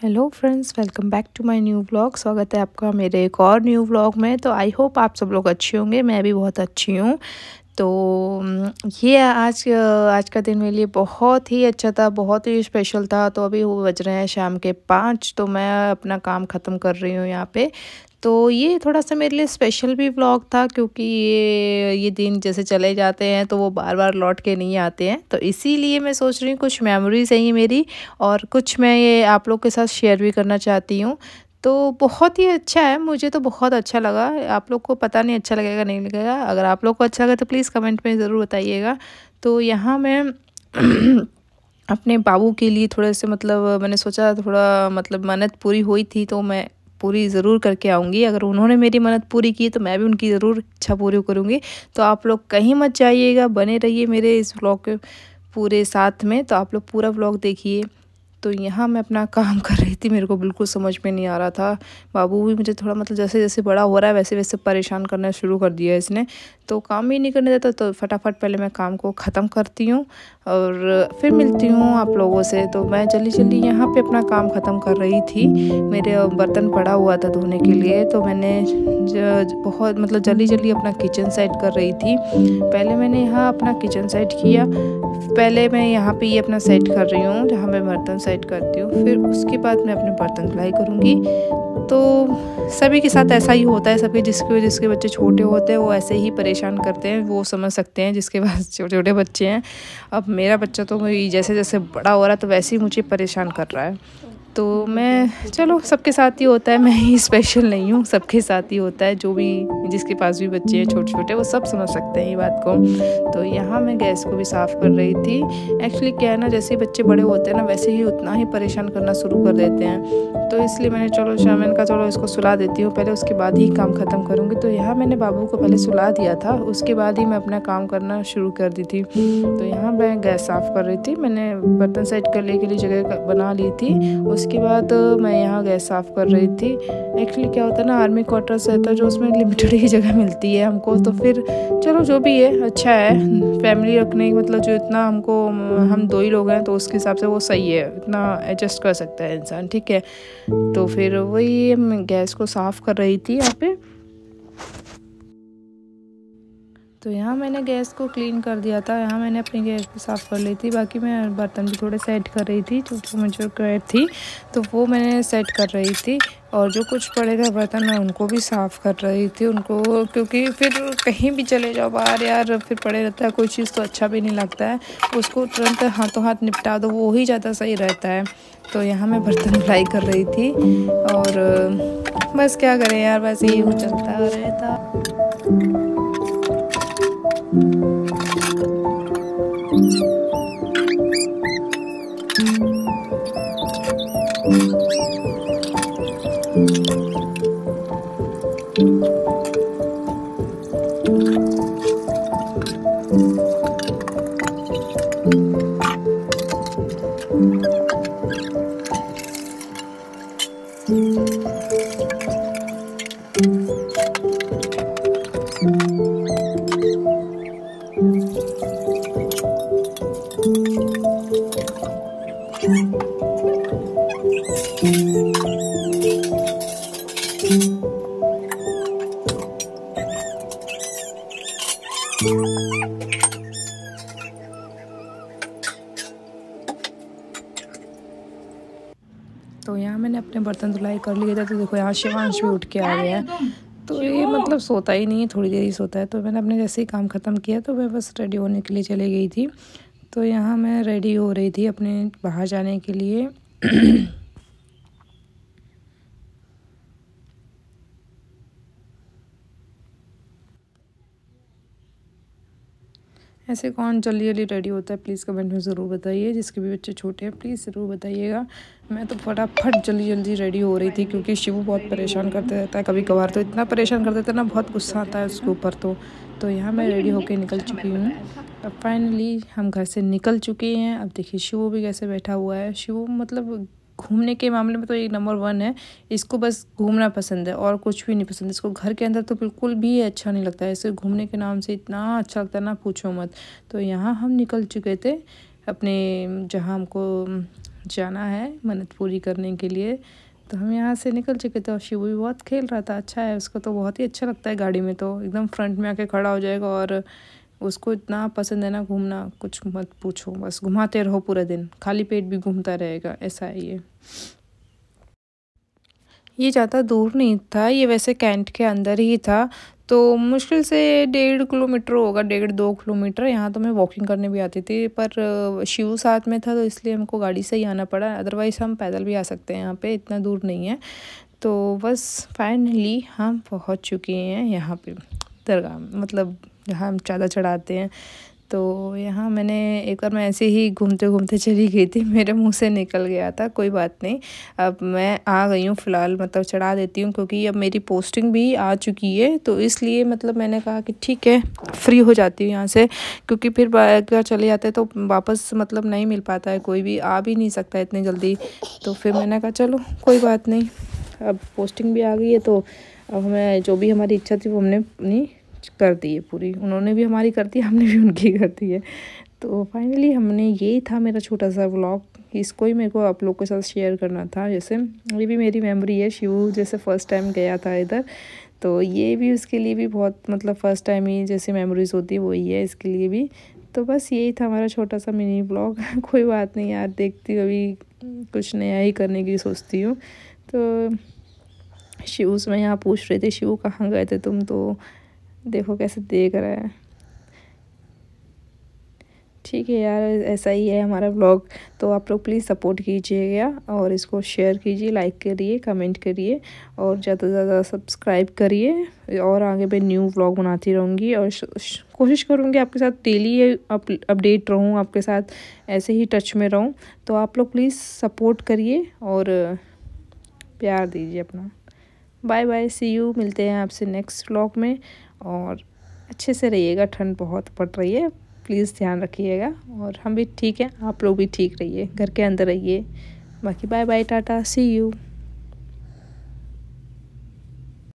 Hello friends, welcome back to my new vlog. स्वागत है आपका मेरे एक और न्यू व्लॉग में। तो आई होप आप सब लोग अच्छे होंगे, मैं भी बहुत अच्छी हूँ। तो ये आज का दिन मेरे लिए बहुत ही अच्छा था, बहुत ही स्पेशल था। तो अभी वो बज रहे हैं शाम के 5, तो मैं अपना काम ख़त्म कर रही हूँ यहाँ पे। तो ये थोड़ा सा मेरे लिए स्पेशल भी व्लॉग था, क्योंकि ये दिन जैसे चले जाते हैं तो वो बार बार लौट के नहीं आते हैं। तो इसीलिए मैं सोच रही हूँ कुछ मेमोरीज हैं ये मेरी, और कुछ मैं ये आप लोग के साथ शेयर भी करना चाहती हूँ। तो बहुत ही अच्छा है, मुझे तो बहुत अच्छा लगा। आप लोग को पता नहीं अच्छा लगेगा नहीं लगेगा। अगर आप लोग को अच्छा लगा तो प्लीज़ कमेंट में ज़रूर बताइएगा। तो यहाँ मैं अपने बाबू के लिए थोड़े से मैंने सोचा थोड़ा मन्नत पूरी हुई थी, तो मैं पूरी ज़रूर करके आऊँगी। अगर उन्होंने मेरी मन्नत पूरी की तो मैं भी उनकी ज़रूर इच्छा पूरी करूँगी। तो आप लोग कहीं मत जाइएगा, बने रहिए मेरे इस व्लॉग के पूरे साथ में। तो आप लोग पूरा व्लॉग देखिए। तो यहाँ मैं अपना काम कर रही थी, मेरे को बिल्कुल समझ में नहीं आ रहा था। बाबू भी मुझे थोड़ा जैसे जैसे बड़ा हो रहा है वैसे वैसे परेशान करना शुरू कर दिया इसने। तो काम ही नहीं करने देता। तो फटाफट पहले मैं काम को ख़त्म करती हूँ और फिर मिलती हूँ आप लोगों से। तो मैं जल्दी जल्दी यहाँ पे अपना काम ख़त्म कर रही थी। मेरे बर्तन पड़ा हुआ था धोने के लिए, तो मैंने बहुत जल्दी जल्दी अपना किचन सेट कर रही थी। पहले मैंने यहाँ अपना किचन सेट किया। पहले मैं यहाँ पे ये अपना सेट कर रही हूँ जहाँ मैं बर्तन सेट करती हूँ। फिर उसके बाद मैं अपने बर्तन धुलाई करूँगी। तो सभी के साथ ऐसा ही होता है, सभी जिसके बच्चे छोटे होते हैं वो ऐसे ही परेशान करते हैं, वो समझ सकते हैं जिसके पास छोटे छोटे बच्चे हैं। अब मेरा बच्चा तो जैसे जैसे बड़ा हो रहा है तो वैसे ही मुझे परेशान कर रहा है। तो मैं चलो सबके साथ ही होता है, मैं ही स्पेशल नहीं हूँ, सबके साथ ही होता है। जो भी जिसके पास भी बच्चे हैं छोटे छोटे वो सब समझ सकते हैं ये बात को। तो यहाँ मैं गैस को भी साफ़ कर रही थी। एक्चुअली क्या है ना, जैसे ही बच्चे बड़े होते हैं ना वैसे ही उतना ही परेशान करना शुरू कर देते हैं। तो इसलिए मैंने चलो इसको सुला देती हूँ पहले, उसके बाद ही काम ख़त्म करूँगी। तो यहाँ मैंने बाबू को पहले सुला दिया था, उसके बाद ही मैं अपना काम करना शुरू कर दी थी। तो यहाँ मैं गैस साफ़ कर रही थी, मैंने बर्तन सेट करने के लिए जगह बना ली थी। उसके बाद मैं यहाँ गैस साफ़ कर रही थी। एक्चुअली क्या होता है ना, आर्मी क्वार्टर्स रहता है जो उसमें लिमिटेड ही जगह मिलती है हमको। तो फिर चलो जो भी है अच्छा है, फैमिली रखने की जो इतना हमको, हम 2 ही लोग हैं तो उसके हिसाब से वो सही है, इतना एडजस्ट कर सकता है इंसान, ठीक है। तो फिर वही मैं गैस को साफ़ कर रही थी यहाँ पे। तो यहाँ मैंने गैस को क्लीन कर दिया था, यहाँ मैंने अपनी गैस भी साफ़ कर ली थी। बाकी मैं बर्तन भी थोड़े सेट कर रही थी, जो मुझे थी तो वो मैंने सेट कर रही थी। और जो कुछ पड़े थे बर्तन मैं उनको भी साफ़ कर रही थी उनको, क्योंकि फिर कहीं भी चले जाओ बाहर यार, फिर पड़े रहता है कोई चीज़ तो अच्छा भी नहीं लगता है। उसको तुरंत हाथों हाथ निपटा दो, वो ही ज़्यादा सही रहता है। तो यहाँ मैं बर्तन धुलाई कर रही थी और बस क्या करें यार, बस यही चलता रहता। तो यहाँ मैंने अपने बर्तन धुलाई कर लिए थे। तो देखो यहाँ शिवांश भी उठ के आ गया है। तो ये सोता ही नहीं है, थोड़ी देर ही सोता है। तो मैंने अपने जैसे ही काम ख़त्म किया तो मैं बस रेडी होने के लिए चली गई थी। तो यहाँ मैं रेडी हो रही थी अपने बाहर जाने के लिए। ऐसे कौन जल्दी जल्दी रेडी होता है, प्लीज़ कमेंट में ज़रूर बताइए। जिसके भी बच्चे छोटे हैं प्लीज़ ज़रूर बताइएगा। मैं तो फटाफट जल्दी जल्दी रेडी हो रही थी, क्योंकि शिवू बहुत परेशान करते रहता है। कभी कभार तो इतना परेशान कर देता है ना, बहुत गुस्सा आता है उसके ऊपर। तो यहाँ मैं रेडी होके निकल चुकी हूँ। अब फाइनली हम घर से निकल चुके हैं। अब देखिए शिवू भी कैसे बैठा हुआ है। शिवू घूमने के मामले में तो एक नंबर 1 है। इसको बस घूमना पसंद है और कुछ भी नहीं पसंद। इसको घर के अंदर तो बिल्कुल भी अच्छा नहीं लगता है। इसे घूमने के नाम से इतना अच्छा लगता है ना, पूछो मत। तो यहाँ हम निकल चुके थे अपने जहाँ हमको जाना है मन्नत पूरी करने के लिए। तो हम यहाँ से निकल चुके थे और शिवू भी बहुत खेल रहा था। अच्छा है, उसको तो बहुत ही अच्छा लगता है गाड़ी में, तो एकदम फ्रंट में आके खड़ा हो जाएगा और उसको इतना पसंद है ना घूमना, कुछ मत पूछो। बस घुमाते रहो पूरा दिन, खाली पेट भी घूमता रहेगा, ऐसा है ये ज़्यादा दूर नहीं था, ये वैसे कैंट के अंदर ही था। तो मुश्किल से 1.5 किलोमीटर होगा, 1.5-2 किलोमीटर। यहाँ तो मैं वॉकिंग करने भी आती थी, पर शिव साथ में था तो इसलिए हमको गाड़ी से ही आना पड़ा। अदरवाइज़ हम पैदल भी आ सकते हैं, यहाँ पे इतना दूर नहीं है। तो बस फाइनली हम पहुँच चुके हैं यहाँ पे दरगाह, मतलब जहाँ हम चादर चढ़ाते हैं। तो यहाँ मैंने एक बार मैं ऐसे ही घूमते घूमते चली गई थी, मेरे मुंह से निकल गया था, कोई बात नहीं। अब मैं आ गई हूँ फ़िलहाल, मतलब चढ़ा देती हूँ क्योंकि अब मेरी पोस्टिंग भी आ चुकी है। तो इसलिए मतलब मैंने कहा कि ठीक है, फ्री हो जाती हूँ यहाँ से, क्योंकि फिर अगर चले जाते तो वापस मतलब नहीं मिल पाता है, कोई भी आ भी नहीं सकता इतनी जल्दी। तो फिर मैंने कहा चलो कोई बात नहीं, अब पोस्टिंग भी आ गई है तो अब हमें जो भी हमारी इच्छा थी वो हमने अपनी कर दी है पूरी। उन्होंने भी हमारी कर दी, हमने भी उनकी कर दी है। तो फाइनली हमने, यही था मेरा छोटा सा व्लॉग, इसको ही मेरे को आप लोग के साथ शेयर करना था। जैसे ये भी मेरी मेमोरी है, शिव जैसे फ़र्स्ट टाइम गया था इधर, तो ये भी उसके लिए भी बहुत मतलब फ़र्स्ट टाइम ही जैसे मेमोरीज़ होती है वही है इसके लिए भी। तो बस यही था हमारा छोटा सा मिनी व्लॉग। कोई बात नहीं यार, देखती हूँ अभी कुछ नया ही करने की सोचती हूँ। तो शिव से मैं यहाँ पूछ रही थी, शिव कहाँ गए थे तुम, तो देखो कैसे देख रहा है। ठीक है यार, ऐसा ही है हमारा व्लॉग। तो आप लोग प्लीज़ सपोर्ट कीजिएगा और इसको शेयर कीजिए, लाइक करिए, कमेंट करिए और ज़्यादा से ज़्यादा सब्सक्राइब करिए। और आगे मैं न्यू व्लॉग बनाती रहूँगी और कोशिश करूँगी आपके साथ डेली अपडेट रहूँ, आपके साथ ऐसे ही टच में रहूँ। तो आप लोग प्लीज़ सपोर्ट करिए और प्यार दीजिए अपना। बाय बाय, सी यू, मिलते हैं आपसे नेक्स्ट व्लॉग में। और अच्छे से रहिएगा, ठंड बहुत पड़ रही है, प्लीज़ ध्यान रखिएगा। और हम भी ठीक हैं, आप लोग भी ठीक रहिए, घर के अंदर रहिए। बाकी bye bye, tata, see you.